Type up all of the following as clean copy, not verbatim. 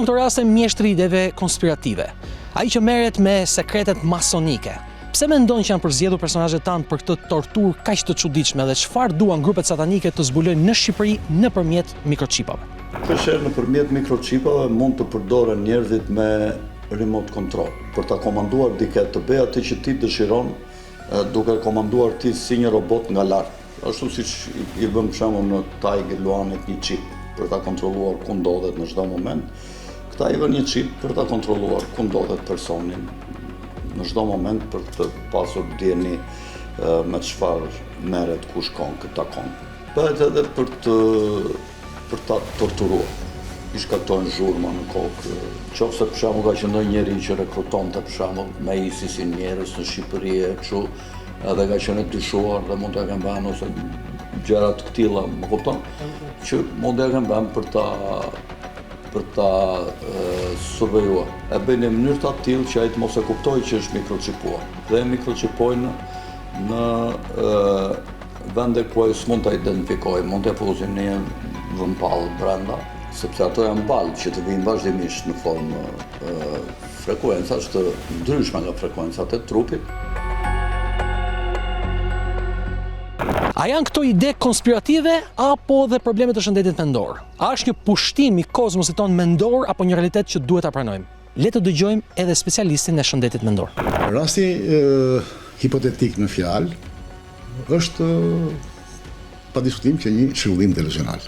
Në këtë raste mjeshtri ideve konspirative, ai që merret me sekretet masonike. Pse mendon që janë përzgjedhur personazhet tanë për këtë torturë kaq të çuditshme dhe çfarë duan grupet satanike të zbulojnë në Shqipëri nëpërmjet mikroçipave? Kështu nëpërmjet mikroçipave mund të përdoren njerëzit me remote control për ta komanduar diket të bëj atë që ti dëshiron duke komanduar ti si një robot nga lart. Ashtu siç i bëm për shembull në Tiger Luanit një çip për ta kontrolluar ku ndodhet në çdo moment. Këta i vënë një çip për ta kontrolluar ku ndodhet personin në çdo moment për të pasur dieni me çfarë merret, ku shkon, këtë takon. Bëhet edhe për ta torturuar. I shkaktojnë zhurma në kokë. Qofse për shembull ka qenë njëri që rekrutonte për shembull me isi si njerëz në Shqipëri e kështu, edhe ka qenë dyshuar dhe mund t'ia kenë vënë ose gjëra të këtilla, më kupton? Që mund t'ia kenë vënë për ta survejuar. E bëjnë në mënyrë të tillë që ai të mos e kuptojë që është mikroçipuar. Dhe e mikroçipojnë në vende ku ai s'mund ta identifikojë, mund t'ia fuzin në një vëmpall brenda, sepse ato janë balë që të vinë vazhdimisht në formë frekuencash të ndryshme nga frekuencat e trupit. A janë këto ide konspirative apo dhe probleme të shëndetit mendor? A është një pushtim i kozmosit ton mendor apo një realitet që duhet ta pranojmë? Le të dëgjojmë edhe specialistin e shëndetit mendor. Rasti hipotetik në fjalë është pa diskutim që një shërbim deluzional.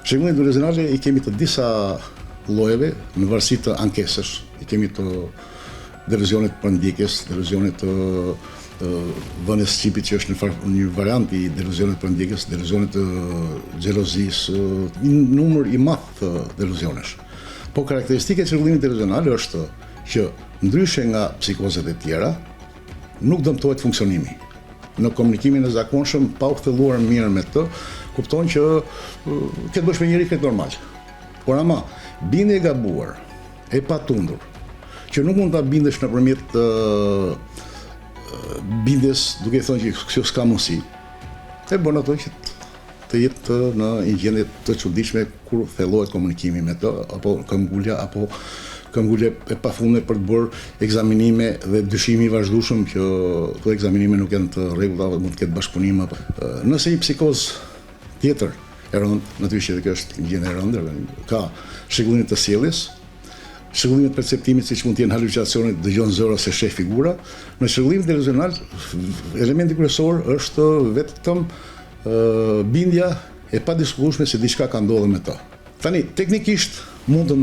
Shërbimit deluzionale i kemi të disa llojeve në varësi të ankesës. I kemi të deluzionit për ndjekjes, deluzionit të vënies çipit që është një variant i deluzionit për ndjekjes, deluzionit të xhelozisë, një numër i madh të deluzionesh. Po karakteristike e çrregullimit deluzional është që ndryshe nga psikozat e tjera, nuk dëmtohet funksionimi. Në komunikimin e zakonshëm, pa u thelluar mirë me të, kupton që këtë bësh me njëri këtë normal. Por ama, bindje e gabuar, e patundur, që nuk mund ta bindesh nëpërmjet bindjes duke thënë që kjo s'ka mundësi, e bën ato që të jetë në një gjendje të çuditshme kur thellohet komunikimi me të, apo këmbgulja, apo këmbgulje e pafundme për të bërë ekzaminime dhe dyshimi i vazhdueshëm që këto ekzaminime nuk janë të rregullta, mund të ketë bashkëpunim apo. Nëse një psikoz tjetër e rënd, natyrisht që kjo është një gjendje e rëndë, ka shërbime të sjelljes, shërbime të perceptimit, siç mund të jenë halucinacionet, dëgjon zëra ose sheh figura. Në shërbimin deluzional, elementi kryesor është vetëm bindja e padiskutueshme se diçka ka ndodhur me të. Tani, teknikisht mund të